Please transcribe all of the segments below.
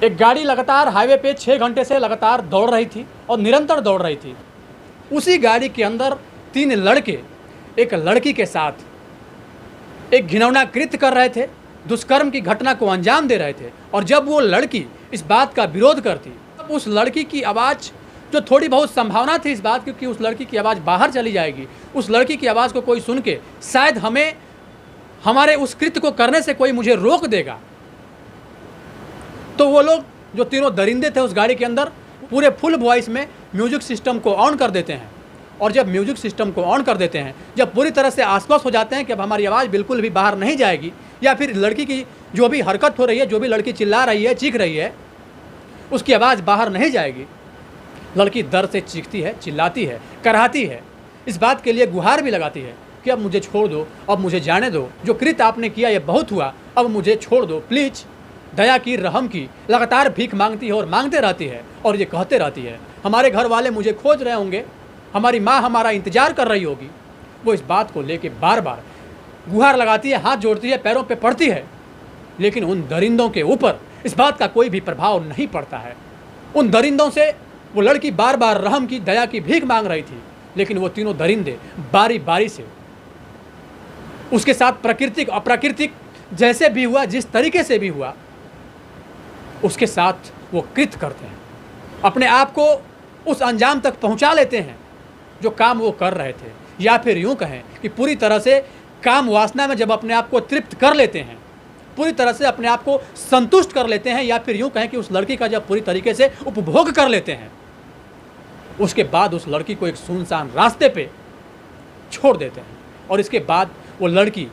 एक गाड़ी लगातार हाईवे पे 6 घंटे से लगातार दौड़ रही थी और निरंतर दौड़ रही थी। उसी गाड़ी के अंदर 3 लड़के एक लड़की के साथ एक घिनौना कृत्य कर रहे थे, दुष्कर्म की घटना को अंजाम दे रहे थे। और जब वो लड़की इस बात का विरोध करती, तब उस लड़की की आवाज़, जो थोड़ी बहुत संभावना थी इस बात क्योंकि उस लड़की की आवाज़ बाहर चली जाएगी, उस लड़की की आवाज़ को कोई सुन के शायद हमें हमारे उस कृत्य को करने से कोई मुझे रोक देगा, तो वो लोग जो तीनों दरिंदे थे उस गाड़ी के अंदर पूरे फुल वॉइस में म्यूजिक सिस्टम को ऑन कर देते हैं। और जब म्यूजिक सिस्टम को ऑन कर देते हैं, जब पूरी तरह से आश्वस्त हो जाते हैं कि अब हमारी आवाज़ बिल्कुल भी बाहर नहीं जाएगी, या फिर लड़की की जो भी हरकत हो रही है, जो भी लड़की चिल्ला रही है, चीख रही है, उसकी आवाज़ बाहर नहीं जाएगी। लड़की दर्द से चीखती है, चिल्लाती है, कराहती है, इस बात के लिए गुहार भी लगाती है कि अब मुझे छोड़ दो, अब मुझे जाने दो, जो कृत्य आपने किया ये बहुत हुआ, अब मुझे छोड़ दो प्लीज़, दया की, रहम की। लगातार भीख मांगती है और मांगते रहती है और ये कहते रहती है हमारे घर वाले मुझे खोज रहे होंगे, हमारी माँ हमारा इंतजार कर रही होगी। वो इस बात को लेके बार बार गुहार लगाती है, हाथ जोड़ती है, पैरों पे पड़ती है, लेकिन उन दरिंदों के ऊपर इस बात का कोई भी प्रभाव नहीं पड़ता है। उन दरिंदों से वो लड़की बार बार रहम की, दया की भीख मांग रही थी, लेकिन वो तीनों दरिंदे बारी बारी से उसके साथ प्राकृतिक अप्राकृतिक जैसे भी हुआ, जिस तरीके से भी हुआ, उसके साथ वो कृत्य करते हैं, अपने आप को उस अंजाम तक पहुंचा लेते हैं जो काम वो कर रहे थे। या फिर यूं कहें कि पूरी तरह से काम वासना में जब अपने आप को तृप्त कर लेते हैं, पूरी तरह से अपने आप को संतुष्ट कर लेते हैं, या फिर यूं कहें कि उस लड़की का जब पूरी तरीके से उपभोग कर लेते हैं, उसके बाद उस लड़की को एक सुनसान रास्ते पे छोड़ देते हैं और इसके बाद वो लड़की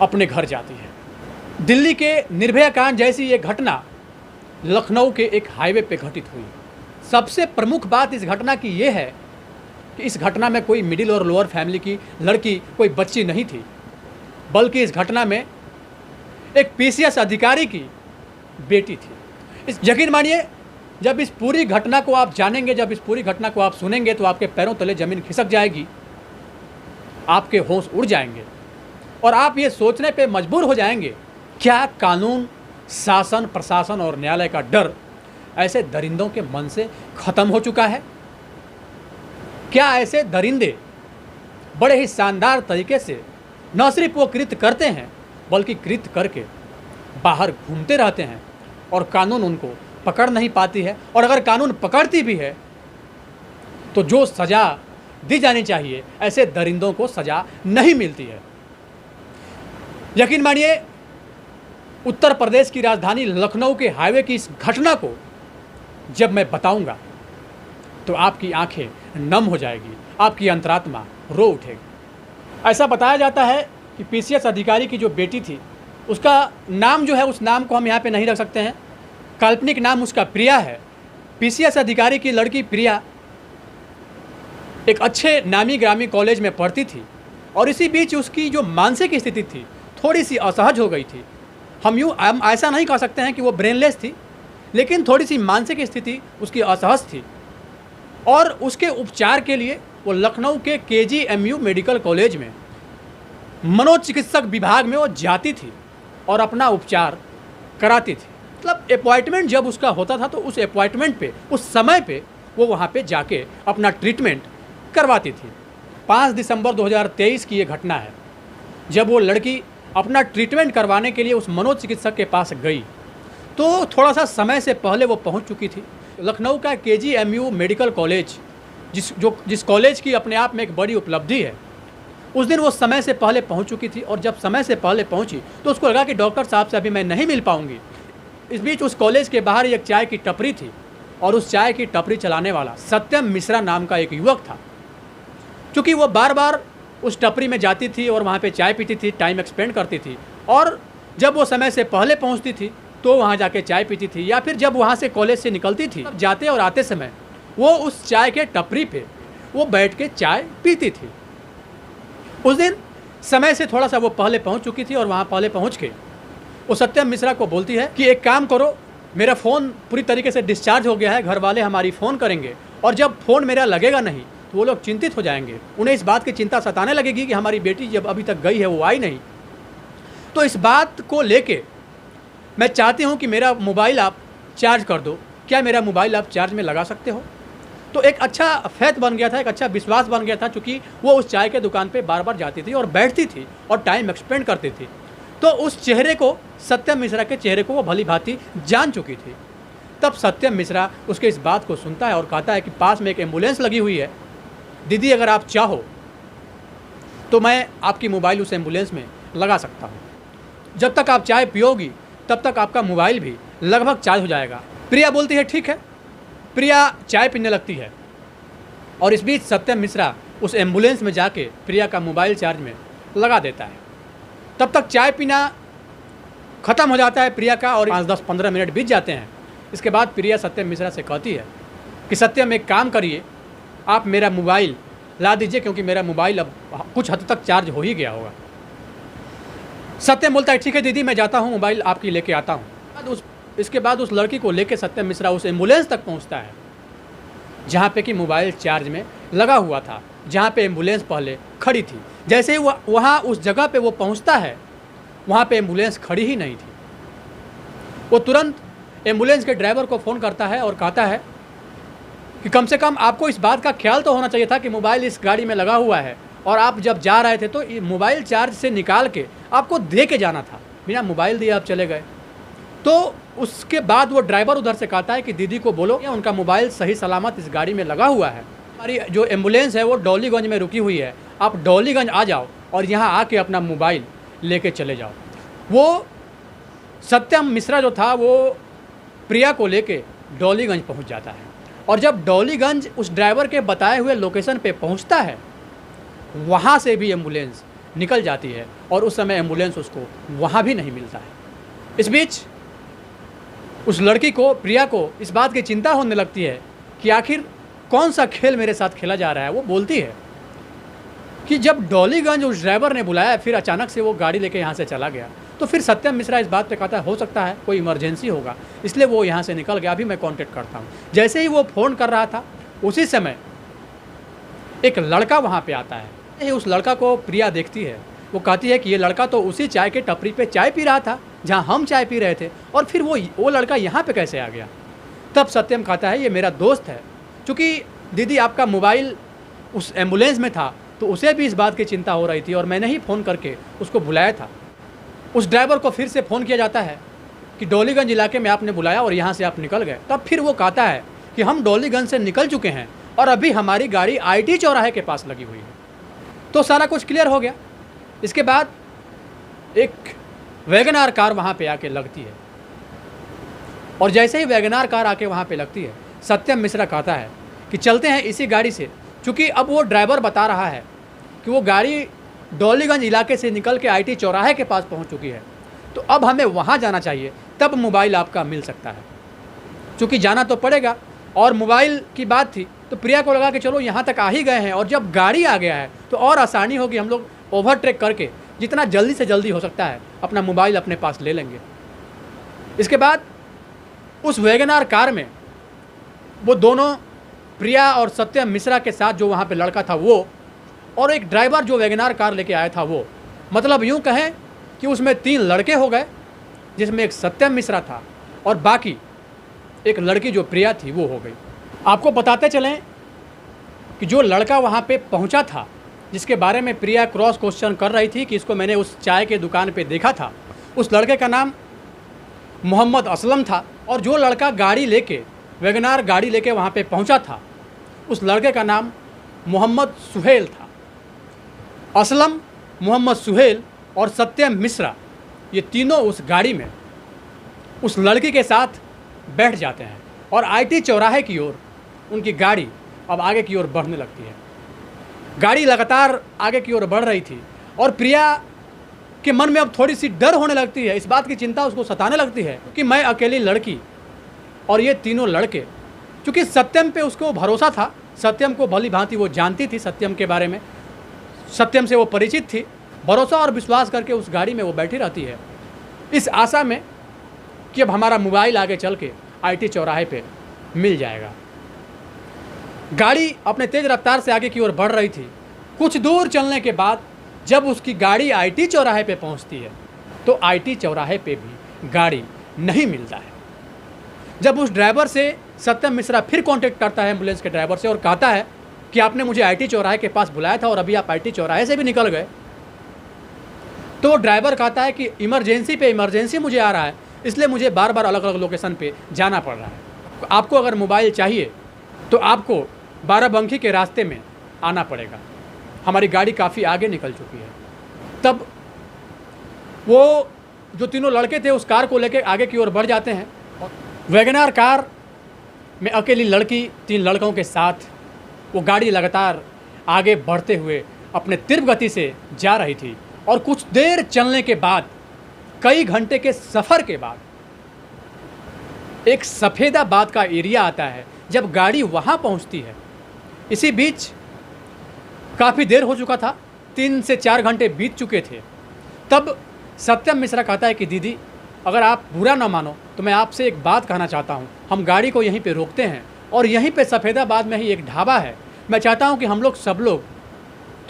अपने घर जाती है। दिल्ली के निर्भया कांड जैसी ये घटना लखनऊ के एक हाईवे पे घटित हुई। सबसे प्रमुख बात इस घटना की ये है कि इस घटना में कोई मिडिल और लोअर फैमिली की लड़की, कोई बच्ची नहीं थी, बल्कि इस घटना में एक पीसीएस अधिकारी की बेटी थी। इस यकीन मानिए, जब इस पूरी घटना को आप जानेंगे, जब इस पूरी घटना को आप सुनेंगे, तो आपके पैरों तले ज़मीन खिसक जाएगी, आपके होश उड़ जाएंगे और आप ये सोचने पे मजबूर हो जाएंगे, क्या कानून, शासन, प्रशासन और न्यायालय का डर ऐसे दरिंदों के मन से ख़त्म हो चुका है? क्या ऐसे दरिंदे बड़े ही शानदार तरीके से न सिर्फ वो कृत्य करते हैं, बल्कि कृत्य करके बाहर घूमते रहते हैं और कानून उनको पकड़ नहीं पाती है, और अगर कानून पकड़ती भी है तो जो सज़ा दी जानी चाहिए ऐसे दरिंदों को सज़ा नहीं मिलती है। यकीन मानिए, उत्तर प्रदेश की राजधानी लखनऊ के हाईवे की इस घटना को जब मैं बताऊंगा तो आपकी आंखें नम हो जाएगी, आपकी अंतरात्मा रो उठेगी। ऐसा बताया जाता है कि पीसीएस अधिकारी की जो बेटी थी, उसका नाम जो है, उस नाम को हम यहाँ पे नहीं रख सकते हैं, काल्पनिक नाम उसका प्रिया है। पीसीएस अधिकारी की लड़की प्रिया एक अच्छे नामी ग्रामी कॉलेज में पढ़ती थी और इसी बीच उसकी जो मानसिक स्थिति थी थोड़ी सी असहज हो गई थी। हम ऐसा नहीं कह सकते हैं कि वो ब्रेनलेस थी, लेकिन थोड़ी सी मानसिक स्थिति उसकी असहज थी और उसके उपचार के लिए वो लखनऊ के केजीएमयू मेडिकल कॉलेज में मनोचिकित्सक विभाग में वो जाती थी और अपना उपचार कराती थी। मतलब अपॉइंटमेंट जब उसका होता था तो उस अपॉइंटमेंट पे, उस समय पे वो वहाँ पे जाके अपना ट्रीटमेंट करवाती थी। 5 दिसंबर 2023 की ये घटना है, जब वो लड़की अपना ट्रीटमेंट करवाने के लिए उस मनोचिकित्सक के पास गई तो थोड़ा सा समय से पहले वो पहुंच चुकी थी। लखनऊ का केजीएमयू मेडिकल कॉलेज, जिस कॉलेज की अपने आप में एक बड़ी उपलब्धि है, उस दिन वो समय से पहले पहुंच चुकी थी और जब समय से पहले पहुंची तो उसको लगा कि डॉक्टर साहब से अभी मैं नहीं मिल पाऊंगी। इस बीच उस कॉलेज के बाहर एक चाय की टपरी थी और उस चाय की टपरी चलाने वाला सत्यम मिश्रा नाम का एक युवक था। चूँकि वो बार बार उस टपरी में जाती थी और वहाँ पे चाय पीती थी, टाइम एक्सपेंड करती थी, और जब वो समय से पहले पहुँचती थी तो वहाँ जाके चाय पीती थी, या फिर जब वहाँ से कॉलेज से निकलती थी, जाते और आते समय वो उस चाय के टपरी पे वो बैठ के चाय पीती थी। उस दिन समय से थोड़ा सा वो पहले पहुँच चुकी थी और वहाँ पहले पहुँच के वो सत्यम मिश्रा को बोलती है कि एक काम करो, मेरा फ़ोन पूरी तरीके से डिस्चार्ज हो गया है, घर वाले हमारी फ़ोन करेंगे और जब फ़ोन मेरा लगेगा नहीं तो वो लोग चिंतित हो जाएंगे, उन्हें इस बात की चिंता सताने लगेगी कि हमारी बेटी जब अभी तक गई है वो आई नहीं। तो इस बात को लेके मैं चाहती हूँ कि मेरा मोबाइल आप चार्ज कर दो, क्या मेरा मोबाइल आप चार्ज में लगा सकते हो? तो एक अच्छा फैथ बन गया था, एक अच्छा विश्वास बन गया था, चूँकि वो उस चाय के दुकान पे बार बार जाती थी और बैठती थी और टाइम एक्सपेंड करती थी। तो उस चेहरे को, सत्यम मिश्रा के चेहरे को वो भली भांति जान चुकी थी। तब सत्यम मिश्रा उसके इस बात को सुनता है और कहता है कि पास में एक एम्बुलेंस लगी हुई है, दीदी अगर आप चाहो तो मैं आपकी मोबाइल उस एम्बुलेंस में लगा सकता हूँ। जब तक आप चाय पियोगी तब तक आपका मोबाइल भी लगभग चार्ज हो जाएगा। प्रिया बोलती है ठीक है। प्रिया चाय पीने लगती है और इस बीच सत्यम मिश्रा उस एम्बुलेंस में जाके प्रिया का मोबाइल चार्ज में लगा देता है। तब तक चाय पीना ख़त्म हो जाता है प्रिया का और 5-10-15 मिनट बीत जाते हैं। इसके बाद प्रिया सत्यम मिश्रा से कहती है कि सत्यम एक काम करिए, आप मेरा मोबाइल ला दीजिए क्योंकि मेरा मोबाइल अब कुछ हद तक चार्ज हो ही गया होगा। सत्यम बोलता है ठीक है दीदी, मैं जाता हूँ, मोबाइल आपकी लेके आता हूँ। इसके बाद उस लड़की को लेके सत्यम मिश्रा उस एम्बुलेंस तक पहुँचता है जहाँ पे कि मोबाइल चार्ज में लगा हुआ था, जहाँ पे एम्बुलेंस पहले खड़ी थी। जैसे ही वहाँ उस जगह पे वो पहुँचता है, वहाँ पे एम्बुलेंस खड़ी ही नहीं थी। वो तुरंत एम्बुलेंस के ड्राइवर को फ़ोन करता है और कहता है कि कम से कम आपको इस बात का ख्याल तो होना चाहिए था कि मोबाइल इस गाड़ी में लगा हुआ है और आप जब जा रहे थे तो मोबाइल चार्ज से निकाल के आपको दे के जाना था, बिना मोबाइल दिए आप चले गए। तो उसके बाद वो ड्राइवर उधर से कहता है कि दीदी को बोलो कि उनका मोबाइल सही सलामत इस गाड़ी में लगा हुआ है। हमारी जो एम्बुलेंस है वो डॉलीगंज में रुकी हुई है, आप डॉलीगंज आ जाओ और यहाँ आके अपना मोबाइल लेके चले जाओ। वो सत्यम मिश्रा जो था वो प्रिया को लेके डॉलीगंज पहुँच जाता है और जब डॉलीगंज उस ड्राइवर के बताए हुए लोकेशन पे पहुँचता है, वहाँ से भी एम्बुलेंस निकल जाती है और उस समय एम्बुलेंस उसको वहाँ भी नहीं मिलता है। इस बीच उस लड़की को, प्रिया को इस बात की चिंता होने लगती है कि आखिर कौन सा खेल मेरे साथ खेला जा रहा है। वो बोलती है कि जब डॉलीगंज उस ड्राइवर ने बुलाया फिर अचानक से वो गाड़ी लेके यहाँ से चला गया, तो फिर सत्यम मिश्रा इस बात पे कहता है हो सकता है कोई इमरजेंसी होगा, इसलिए वो यहाँ से निकल गया, अभी मैं कांटेक्ट करता हूँ। जैसे ही वो फ़ोन कर रहा था उसी समय एक लड़का वहाँ पे आता है। उस लड़का को प्रिया देखती है, वो कहती है कि ये लड़का तो उसी चाय के टपरी पे चाय पी रहा था जहाँ हम चाय पी रहे थे और फिर वो लड़का यहाँ पे कैसे आ गया। तब सत्यम कहता है ये मेरा दोस्त है, क्योंकि दीदी आपका मोबाइल उस एम्बुलेंस में था तो उसे भी इस बात की चिंता हो रही थी और मैंने ही फ़ोन करके उसको बुलाया था। उस ड्राइवर को फिर से फ़ोन किया जाता है कि डॉलीगंज इलाके में आपने बुलाया और यहाँ से आप निकल गए। तब फिर वो कहता है कि हम डॉलीगंज से निकल चुके हैं और अभी हमारी गाड़ी IT चौराहे के पास लगी हुई है। तो सारा कुछ क्लियर हो गया। इसके बाद एक वैगनार कार वहाँ पे आके लगती है और जैसे ही वैगनार कार आके वहाँ पे लगती है, सत्यम मिश्रा कहता है कि चलते हैं इसी गाड़ी से, क्योंकि अब वो ड्राइवर बता रहा है कि वो गाड़ी डॉलीगंज इलाके से निकल के IT चौराहे के पास पहुँच चुकी है, तो अब हमें वहाँ जाना चाहिए, तब मोबाइल आपका मिल सकता है। क्योंकि जाना तो पड़ेगा और मोबाइल की बात थी तो प्रिया को लगा कि चलो यहाँ तक आ ही गए हैं और जब गाड़ी आ गया है तो और आसानी होगी, हम लोग ओवरटेक करके जितना जल्दी से जल्दी हो सकता है अपना मोबाइल अपने पास ले लेंगे। इसके बाद उस वैगनार कार में वो दोनों, प्रिया और सत्यम मिश्रा के साथ जो वहाँ पे लड़का था वो और एक ड्राइवर जो वैगनार कार लेके आया था वो, मतलब यूँ कहें कि उसमें 3 लड़के हो गए, जिसमें एक सत्यम मिश्रा था और बाकी एक लड़की जो प्रिया थी वो हो गई। आपको बताते चलें कि जो लड़का वहाँ पे पहुँचा था, जिसके बारे में प्रिया क्रॉस क्वेश्चन कर रही थी कि इसको मैंने उस चाय के दुकान पे देखा था, उस लड़के का नाम मोहम्मद असलम था और जो लड़का गाड़ी लेके, वैगनार गाड़ी लेके वहाँ पे पहुँचा था, उस लड़के का नाम मोहम्मद सुहेल था। असलम, मोहम्मद सुहेल और सत्यम मिश्रा, ये तीनों उस गाड़ी में उस लड़की के साथ बैठ जाते हैं और IT चौराहे की ओर उनकी गाड़ी अब आगे की ओर बढ़ने लगती है। गाड़ी लगातार आगे की ओर बढ़ रही थी और प्रिया के मन में अब थोड़ी सी डर होने लगती है, इस बात की चिंता उसको सताने लगती है कि मैं अकेली लड़की और ये तीनों लड़के। क्योंकि सत्यम पे उसको भरोसा था, सत्यम को भली भांति वो जानती थी, सत्यम के बारे में, सत्यम से वो परिचित थी, भरोसा और विश्वास करके उस गाड़ी में वो बैठी रहती है इस आशा में कि अब हमारा मोबाइल आगे चल के IT चौराहे पे मिल जाएगा। गाड़ी अपने तेज़ रफ्तार से आगे की ओर बढ़ रही थी। कुछ दूर चलने के बाद जब उसकी गाड़ी IT चौराहे पे पहुंचती है तो IT चौराहे पे भी गाड़ी नहीं मिलता है। जब उस ड्राइवर से सत्यम मिश्रा फिर कांटेक्ट करता है एम्बुलेंस के ड्राइवर से और कहता है कि आपने मुझे आईटी चौराहे के पास बुलाया था और अभी आप आईटी चौराहे से भी निकल गए, तो ड्राइवर कहता है कि इमरजेंसी पे इमरजेंसी मुझे आ रहा है, इसलिए मुझे बार बार अलग अलग लोकेशन पे जाना पड़ रहा है। आपको अगर मोबाइल चाहिए तो आपको बाराबंकी के रास्ते में आना पड़ेगा। हमारी गाड़ी काफ़ी आगे निकल चुकी है। तब वो जो तीनों लड़के थे उस कार को लेकर आगे की ओर बढ़ जाते हैं। वैगनार कार में अकेली लड़की 3 लड़कों के साथ वो गाड़ी लगातार आगे बढ़ते हुए अपने तीव्र गति से जा रही थी और कुछ देर चलने के बाद, कई घंटे के सफ़र के बाद, एक सफ़ेदाबाद का एरिया आता है। जब गाड़ी वहाँ पहुँचती है, इसी बीच काफ़ी देर हो चुका था, 3 से 4 घंटे बीत चुके थे। तब सत्यम मिश्रा कहता है कि दीदी, अगर आप बुरा ना मानो तो मैं आपसे एक बात कहना चाहता हूँ। हम गाड़ी को यहीं पे रोकते हैं और यहीं पे सफ़ेदाबाद में ही एक ढाबा है। मैं चाहता हूँ कि हम लोग सब लोग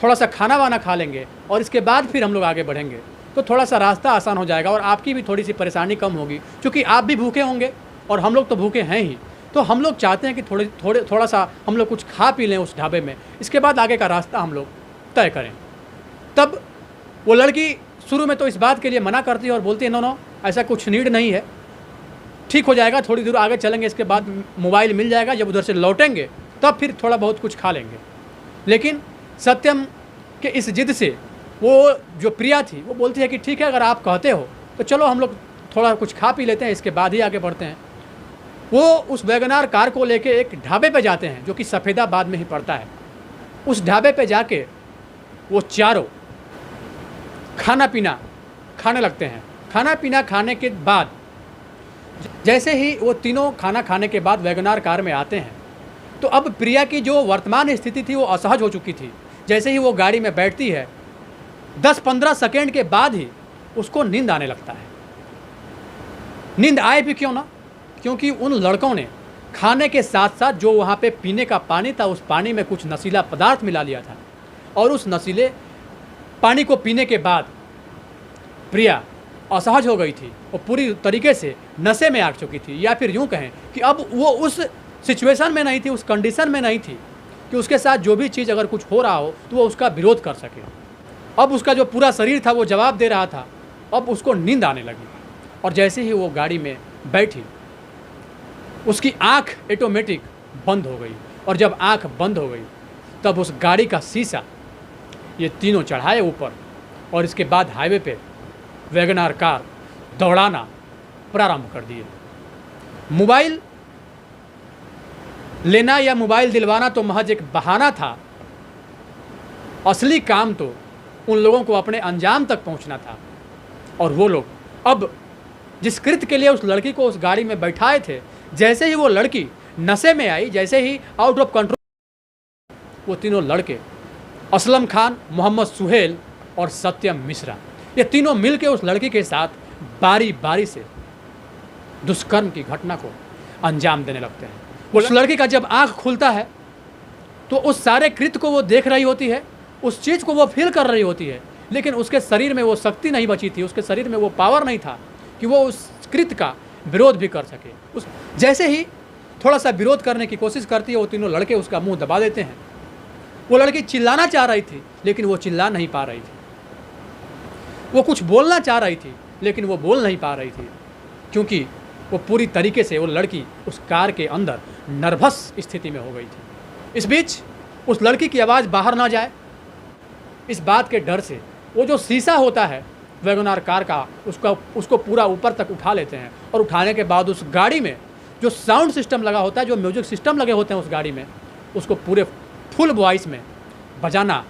थोड़ा सा खाना वाना खा लेंगे और इसके बाद फिर हम लोग आगे बढ़ेंगे, तो थोड़ा सा रास्ता आसान हो जाएगा और आपकी भी थोड़ी सी परेशानी कम होगी, क्योंकि आप भी भूखे होंगे और हम लोग तो भूखे हैं ही। तो हम लोग चाहते हैं कि थोड़ा सा हम लोग कुछ खा पी लें उस ढाबे में, इसके बाद आगे का रास्ता हम लोग तय करें। तब वो लड़की शुरू में तो इस बात के लिए मना करती है और बोलती है नो, ऐसा कुछ नीड नहीं है, ठीक हो जाएगा, थोड़ी दूर आगे चलेंगे, इसके बाद मोबाइल मिल जाएगा, जब उधर से लौटेंगे तब फिर थोड़ा बहुत कुछ खा लेंगे। लेकिन सत्यम के इस जिद से वो जो प्रिया थी वो बोलती है कि ठीक है, अगर आप कहते हो तो चलो हम लोग थोड़ा कुछ खा पी लेते हैं, इसके बाद ही आगे बढ़ते हैं। वो उस वैगनार कार को लेके एक ढाबे पे जाते हैं जो कि सफ़ेदाबाद में ही पड़ता है। उस ढाबे पे जाके वो चारों खाना पीना खाने लगते हैं। खाना पीना खाने के बाद, जैसे ही वो तीनों खाना खाने के बाद वैगनार कार में आते हैं, तो अब प्रिया की जो वर्तमान स्थिति थी वो असहज हो चुकी थी। जैसे ही वो गाड़ी में बैठती है, 10-15 सेकेंड के बाद ही उसको नींद आने लगता है। नींद आए भी क्यों ना, क्योंकि उन लड़कों ने खाने के साथ साथ जो वहाँ पे पीने का पानी था, उस पानी में कुछ नशीला पदार्थ मिला लिया था और उस नशीले पानी को पीने के बाद प्रिया असहज हो गई थी और पूरी तरीके से नशे में आ चुकी थी, या फिर यूँ कहें कि अब वो उस सिचुएशन में नहीं थी, उस कंडीशन में नहीं थी कि उसके साथ जो भी चीज़ अगर कुछ हो रहा हो तो वो उसका विरोध कर सके। अब उसका जो पूरा शरीर था वो जवाब दे रहा था। अब उसको नींद आने लगी और जैसे ही वो गाड़ी में बैठी, उसकी आंख ऑटोमेटिक बंद हो गई और जब आंख बंद हो गई तब उस गाड़ी का शीशा ये तीनों चढ़ाए ऊपर और इसके बाद हाईवे पे वैगनार कार दौड़ाना प्रारंभ कर दिए। मोबाइल लेना या मोबाइल दिलवाना तो महज एक बहाना था, असली काम तो उन लोगों को अपने अंजाम तक पहुंचना था। और वो लोग अब जिस कृत्य के लिए उस लड़की को उस गाड़ी में बैठाए थे, जैसे ही वो लड़की नशे में आई, जैसे ही आउट ऑफ कंट्रोल, वो तीनों लड़के असलम खान, मोहम्मद सुहेल और सत्यम मिश्रा, ये तीनों मिलकर उस लड़की के साथ बारी बारी से दुष्कर्म की घटना को अंजाम देने लगते हैं। वो लड़की का जब आंख खुलता है तो उस सारे कृत्य को वो देख रही होती है, उस चीज़ को वो फील कर रही होती है, लेकिन उसके शरीर में वो शक्ति नहीं बची थी, उसके शरीर में वो पावर नहीं था कि वो उस कृत्य का विरोध भी कर सके। उस जैसे ही थोड़ा सा विरोध करने की कोशिश करती है, वो तीनों लड़के उसका मुंह दबा देते हैं। वो लड़की चिल्लाना चाह रही थी लेकिन वो चिल्ला नहीं पा रही थी, वो कुछ बोलना चाह रही थी लेकिन वो बोल नहीं पा रही थी, क्योंकि वो पूरी तरीके से वो लड़की उस कार के अंदर नर्वस स्थिति में हो गई थी। इस बीच उस लड़की की आवाज़ बाहर ना जाए, इस बात के डर से वो जो शीशा होता है वैगनार कार का, उसको पूरा ऊपर तक उठा लेते हैं और उठाने के बाद उस गाड़ी में जो साउंड सिस्टम लगा होता है, जो म्यूजिक सिस्टम लगे होते हैं उस गाड़ी में, उसको पूरे फुल वॉइस में बजाना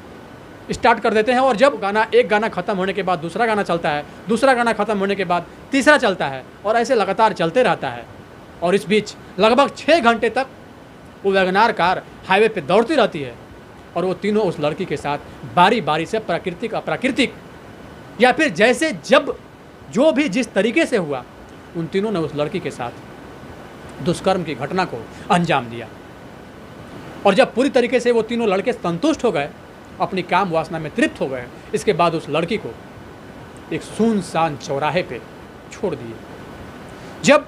स्टार्ट कर देते हैं। और जब एक गाना ख़त्म होने के बाद दूसरा गाना चलता है, दूसरा गाना ख़त्म होने के बाद तीसरा चलता है और ऐसे लगातार चलते रहता है। और इस बीच लगभग 6 घंटे तक वो वैगनार कार हाईवे पे दौड़ती रहती है और वो तीनों उस लड़की के साथ बारी बारी से प्राकृतिक अप्राकृतिक या फिर जैसे जब जो भी जिस तरीके से हुआ, उन तीनों ने उस लड़की के साथ दुष्कर्म की घटना को अंजाम दिया। और जब पूरी तरीके से वो तीनों लड़के संतुष्ट हो गए, अपनी काम वासना में तृप्त हो गए, इसके बाद उस लड़की को एक सुनसान चौराहे पे छोड़ दिए। जब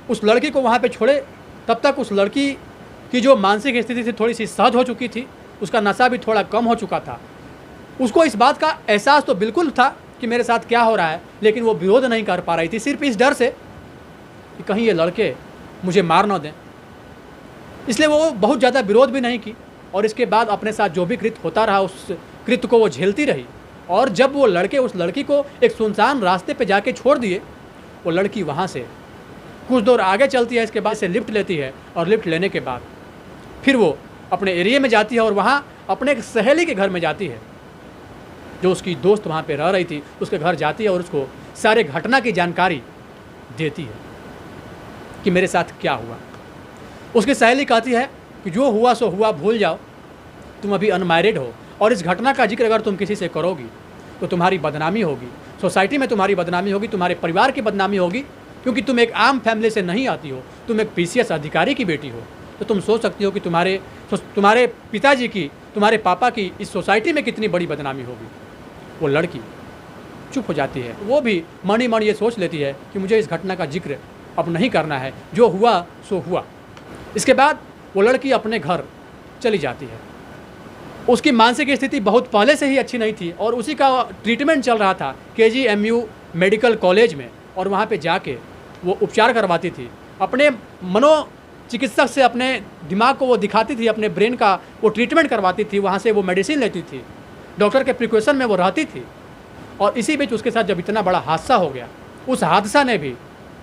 उस लड़की को वहाँ पे छोड़े तब तक उस लड़की की जो मानसिक स्थिति थी थोड़ी सी सहज हो चुकी थी, उसका नशा भी थोड़ा कम हो चुका था। उसको इस बात का एहसास तो बिल्कुल था कि मेरे साथ क्या हो रहा है, लेकिन वो विरोध नहीं कर पा रही थी, सिर्फ इस डर से कि कहीं ये लड़के मुझे मार न दें। इसलिए वो बहुत ज़्यादा विरोध भी नहीं की और इसके बाद अपने साथ जो भी कृत्य होता रहा उस कृत्य को वो झेलती रही। और जब वो लड़के उस लड़की को एक सुनसान रास्ते पे जाके छोड़ दिए, वो लड़की वहाँ से कुछ दूर आगे चलती है, इसके बाद से लिफ्ट लेती है और लिफ्ट लेने के बाद फिर वो अपने एरिया में जाती है और वहाँ अपने एक सहेली के घर में जाती है, जो उसकी दोस्त वहाँ पे रह रही थी, उसके घर जाती है और उसको सारे घटना की जानकारी देती है कि मेरे साथ क्या हुआ। उसकी सहेली कहती है कि जो हुआ सो हुआ, भूल जाओ, तुम अभी अनमैरिड हो और इस घटना का जिक्र अगर तुम किसी से करोगी तो तुम्हारी बदनामी होगी, सोसाइटी में तुम्हारी बदनामी होगी, तुम्हारे परिवार की बदनामी होगी, क्योंकि तुम एक आम फैमिली से नहीं आती हो, तुम एक PCS अधिकारी की बेटी हो। तो तुम सोच सकती हो कि तुम्हारे पिताजी की, तुम्हारे पापा की इस सोसाइटी में कितनी बड़ी बदनामी होगी। वो लड़की चुप हो जाती है, वो भी मनी मन ये सोच लेती है कि मुझे इस घटना का जिक्र अब नहीं करना है, जो हुआ सो हुआ। इसके बाद वो लड़की अपने घर चली जाती है। उसकी मानसिक स्थिति बहुत पहले से ही अच्छी नहीं थी और उसी का ट्रीटमेंट चल रहा था KGMU मेडिकल कॉलेज में, और वहाँ पे जाके वो उपचार करवाती थी। अपने मनोचिकित्सक से अपने दिमाग को वो दिखाती थी, अपने ब्रेन का वो ट्रीटमेंट करवाती थी, वहाँ से वो मेडिसिन लेती थी, डॉक्टर के प्रिकॉशन में वो रहती थी। और इसी बीच उसके साथ जब इतना बड़ा हादसा हो गया, उस हादसा ने भी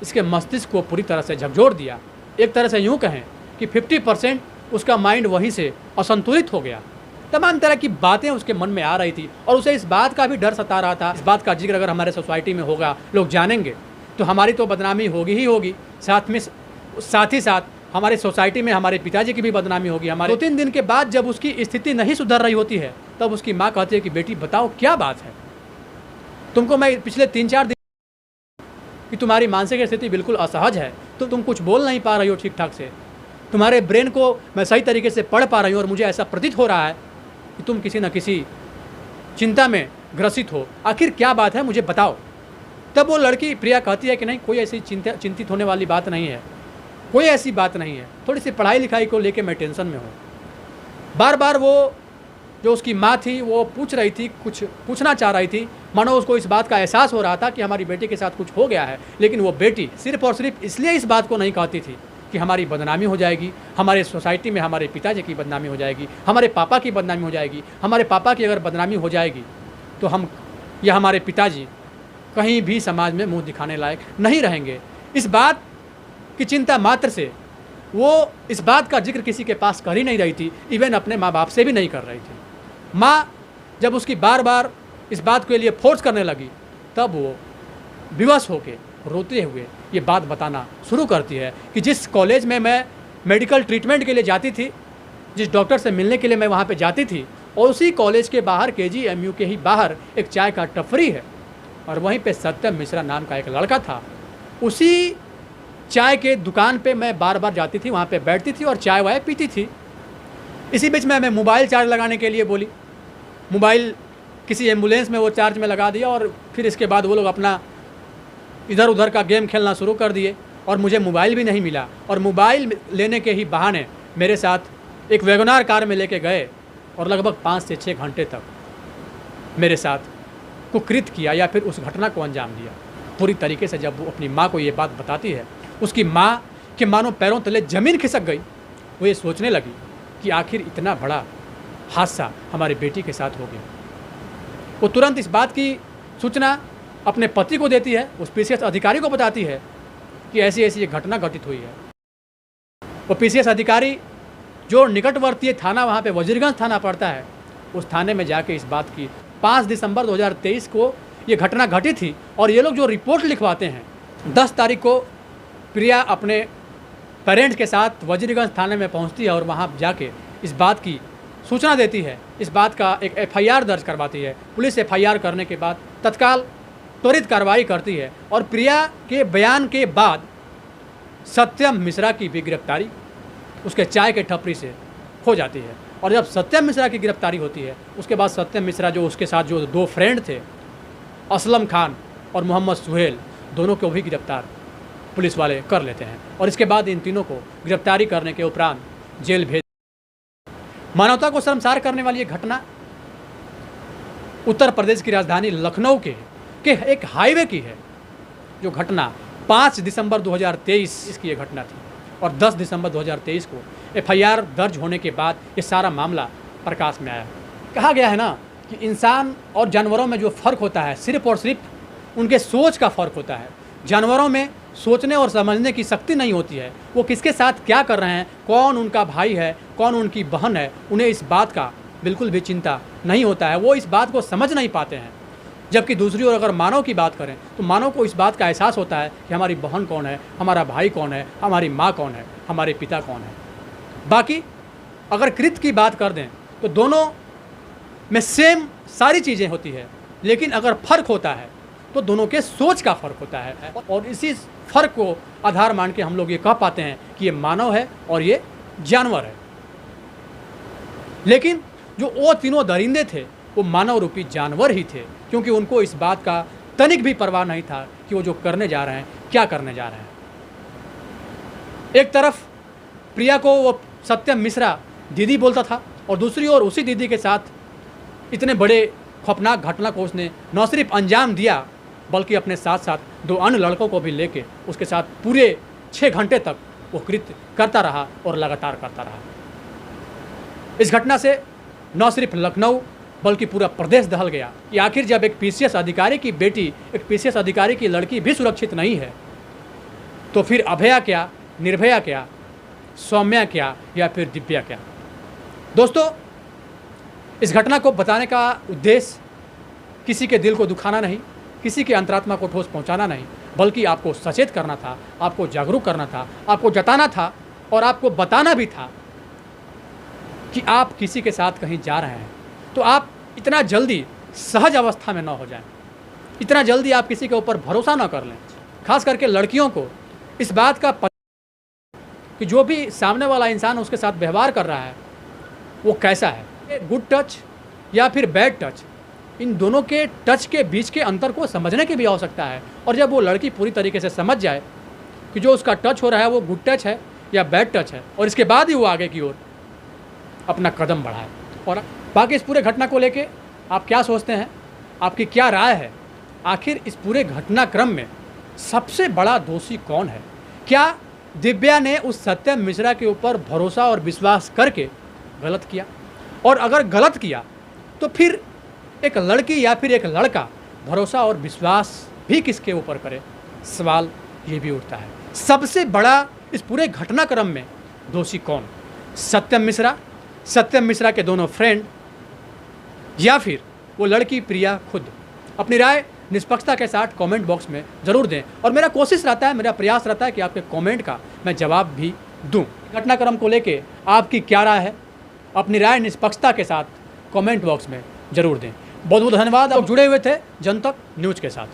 इसके मस्तिष्क को पूरी तरह से झकझोर दिया। एक तरह से यूँ कहें कि 50% उसका माइंड वहीं से असंतुलित हो गया। तमाम तरह की बातें उसके मन में आ रही थी और उसे इस बात का भी डर सता रहा था, इस बात का जिक्र अगर हमारे सोसाइटी में होगा, लोग जानेंगे तो हमारी तो बदनामी होगी ही होगी, साथ ही साथ हमारे सोसाइटी में हमारे पिताजी की भी बदनामी होगी। हमारे 2-3 दिन के बाद जब उसकी स्थिति नहीं सुधर रही होती है, तब उसकी माँ कहती है कि बेटी बताओ क्या बात है, तुमको मैं पिछले 3-4 दिन कि तुम्हारी मानसिक स्थिति बिल्कुल असहज है, तो तुम कुछ बोल नहीं पा रही हो ठीक ठाक से, तुम्हारे ब्रेन को मैं सही तरीके से पढ़ पा रही हूँ और मुझे ऐसा प्रतीत हो रहा है कि तुम किसी न किसी चिंता में ग्रसित हो, आखिर क्या बात है मुझे बताओ। तब वो लड़की प्रिया कहती है कि नहीं, कोई ऐसी चिंतित होने वाली बात नहीं है, कोई ऐसी बात नहीं है, थोड़ी सी पढ़ाई लिखाई को लेके मैं टेंशन में हूँ। बार बार वो जो उसकी माँ थी वो पूछ रही थी, कुछ पूछना चाह रही थी, मानो उसको इस बात का एहसास हो रहा था कि हमारी बेटी के साथ कुछ हो गया है, लेकिन वो बेटी सिर्फ और सिर्फ इसलिए इस बात को नहीं कहती थी कि हमारी बदनामी हो जाएगी, हमारे सोसाइटी में हमारे पिताजी की बदनामी हो जाएगी, हमारे पापा की बदनामी हो जाएगी, हमारे पापा की अगर बदनामी हो जाएगी तो हम या हमारे पिताजी कहीं भी समाज में मुंह दिखाने लायक नहीं रहेंगे। इस बात की चिंता मात्र से वो इस बात का जिक्र किसी के पास कर ही नहीं रही थी, इवन अपने माँ बाप से भी नहीं कर रही थी। माँ जब उसकी बार बार इस बात के लिए फोर्स करने लगी, तब वो विवश होकर रोते हुए ये बात बताना शुरू करती है कि जिस कॉलेज में मैं मेडिकल ट्रीटमेंट के लिए जाती थी, जिस डॉक्टर से मिलने के लिए मैं वहाँ पे जाती थी, और उसी कॉलेज के बाहर KGMU के ही बाहर एक चाय का टपरी है और वहीं पे सत्यम मिश्रा नाम का एक लड़का था। उसी चाय के दुकान पे मैं बार बार जाती थी, वहाँ पे बैठती थी और चाय वाय पीती थी। इसी बीच में मैं मोबाइल चार्ज लगाने के लिए बोली, मोबाइल किसी एम्बुलेंस में वो चार्ज में लगा दिया और फिर इसके बाद वो लोग अपना इधर उधर का गेम खेलना शुरू कर दिए और मुझे मोबाइल भी नहीं मिला। और मोबाइल लेने के ही बहाने मेरे साथ एक वैगनार कार में लेके गए और लगभग 5 से 6 घंटे तक मेरे साथ कुकृत्य किया या फिर उस घटना को अंजाम दिया। पूरी तरीके से जब वो अपनी माँ को ये बात बताती है, उसकी माँ के मानो पैरों तले ज़मीन खिसक गई। वो ये सोचने लगी कि आखिर इतना बड़ा हादसा हमारी बेटी के साथ हो गया। वो तुरंत इस बात की सूचना अपने पति को देती है, उस PCS अधिकारी को बताती है कि ऐसी ऐसी ये घटना घटित हुई है। वो PCS अधिकारी जो निकटवर्तीय थाना वहाँ पे वजीरगंज थाना पड़ता है, उस थाने में जाके इस बात की 5 दिसंबर 2023 को ये घटना घटी थी। और ये लोग जो रिपोर्ट लिखवाते हैं, 10 तारीख को प्रिया अपने पेरेंट्स के साथ वजीरगंज थाने में पहुँचती है और वहाँ जाके इस बात की सूचना देती है, इस बात का एक FIR दर्ज करवाती है। पुलिस FIR करने के बाद तत्काल त्वरित कार्रवाई करती है और प्रिया के बयान के बाद सत्यम मिश्रा की भी गिरफ्तारी उसके चाय के ठपरी से हो जाती है। और जब सत्यम मिश्रा की गिरफ्तारी होती है, उसके बाद सत्यम मिश्रा जो उसके साथ जो 2 फ्रेंड थे, असलम खान और मोहम्मद सुहेल, दोनों को भी गिरफ्तार पुलिस वाले कर लेते हैं और इसके बाद इन तीनों को गिरफ्तारी करने के उपरांत जेल भेज। मानवता को शर्मसार करने वाली ये घटना उत्तर प्रदेश की राजधानी लखनऊ के एक हाईवे की है। जो घटना 5 दिसंबर 2023 की ये घटना थी और 10 दिसंबर 2023 को FIR दर्ज होने के बाद ये सारा मामला प्रकाश में आया। कहा गया है ना कि इंसान और जानवरों में जो फ़र्क होता है सिर्फ और सिर्फ उनके सोच का फ़र्क होता है। जानवरों में सोचने और समझने की शक्ति नहीं होती है। वो किसके साथ क्या कर रहे हैं, कौन उनका भाई है, कौन उनकी बहन है, उन्हें इस बात का बिल्कुल भी चिंता नहीं होता है। वो इस बात को समझ नहीं पाते हैं। जबकि दूसरी ओर अगर मानव की बात करें तो मानव को इस बात का एहसास होता है कि हमारी बहन कौन है, हमारा भाई कौन है, हमारी माँ कौन है, हमारे पिता कौन है। बाकी अगर कृत्य की बात कर दें तो दोनों में सेम सारी चीज़ें होती है, लेकिन अगर फ़र्क होता है तो दोनों के सोच का फ़र्क होता है और इसी फ़र्क को आधार मान के हम लोग ये कह पाते हैं कि ये मानव है और ये जानवर है। लेकिन जो वो तीनों दरिंदे थे वो मानव रूपी जानवर ही थे, क्योंकि उनको इस बात का तनिक भी परवाह नहीं था कि वो जो करने जा रहे हैं क्या करने जा रहे हैं। एक तरफ प्रिया को वो सत्यम मिश्रा दीदी बोलता था और दूसरी ओर उसी दीदी के साथ इतने बड़े खौफनाक घटना को उसने न सिर्फ अंजाम दिया बल्कि अपने साथ साथ 2 अन्य लड़कों को भी लेके उसके साथ पूरे 6 घंटे तक वो कृत्य करता रहा और लगातार करता रहा। इस घटना से न सिर्फ लखनऊ बल्कि पूरा प्रदेश दहल गया कि आखिर जब एक PCS अधिकारी की बेटी, एक PCS अधिकारी की लड़की भी सुरक्षित नहीं है तो फिर अभया क्या, निर्भया क्या, सौम्या क्या या फिर दिव्या क्या। दोस्तों, इस घटना को बताने का उद्देश्य किसी के दिल को दुखाना नहीं, किसी के अंतरात्मा को ठोस पहुंचाना नहीं, बल्कि आपको सचेत करना था, आपको जागरूक करना था, आपको जताना था और आपको बताना भी था कि आप किसी के साथ कहीं जा रहे हैं तो आप इतना जल्दी सहज अवस्था में ना हो जाएं, इतना जल्दी आप किसी के ऊपर भरोसा ना कर लें। खास करके लड़कियों को इस बात का पता कि जो भी सामने वाला इंसान उसके साथ व्यवहार कर रहा है वो कैसा है, गुड टच या फिर बैड टच, इन दोनों के टच के बीच के अंतर को समझने की भी आवश्यकता है। और जब वो लड़की पूरी तरीके से समझ जाए कि जो उसका टच हो रहा है वो गुड टच है या बैड टच है और इसके बाद ही वो आगे की ओर अपना कदम बढ़ाए। और बाकी इस पूरे घटना को लेके आप क्या सोचते हैं, आपकी क्या राय है? आखिर इस पूरे घटनाक्रम में सबसे बड़ा दोषी कौन है? क्या दिव्या ने उस सत्यम मिश्रा के ऊपर भरोसा और विश्वास करके गलत किया? और अगर गलत किया तो फिर एक लड़की या फिर एक लड़का भरोसा और विश्वास भी किसके ऊपर करे? सवाल ये भी उठता है। सबसे बड़ा इस पूरे घटनाक्रम में दोषी कौन? सत्यम मिश्रा के दोनों फ्रेंड या फिर वो लड़की प्रिया खुद? अपनी राय निष्पक्षता के साथ कमेंट बॉक्स में ज़रूर दें और मेरा कोशिश रहता है, मेरा प्रयास रहता है कि आपके कमेंट का मैं जवाब भी दूं। घटनाक्रम को लेके आपकी क्या राय है? अपनी राय निष्पक्षता के साथ कमेंट बॉक्स में ज़रूर दें। बहुत बहुत धन्यवाद। आप जुड़े हुए थे जनतक न्यूज़ के साथ।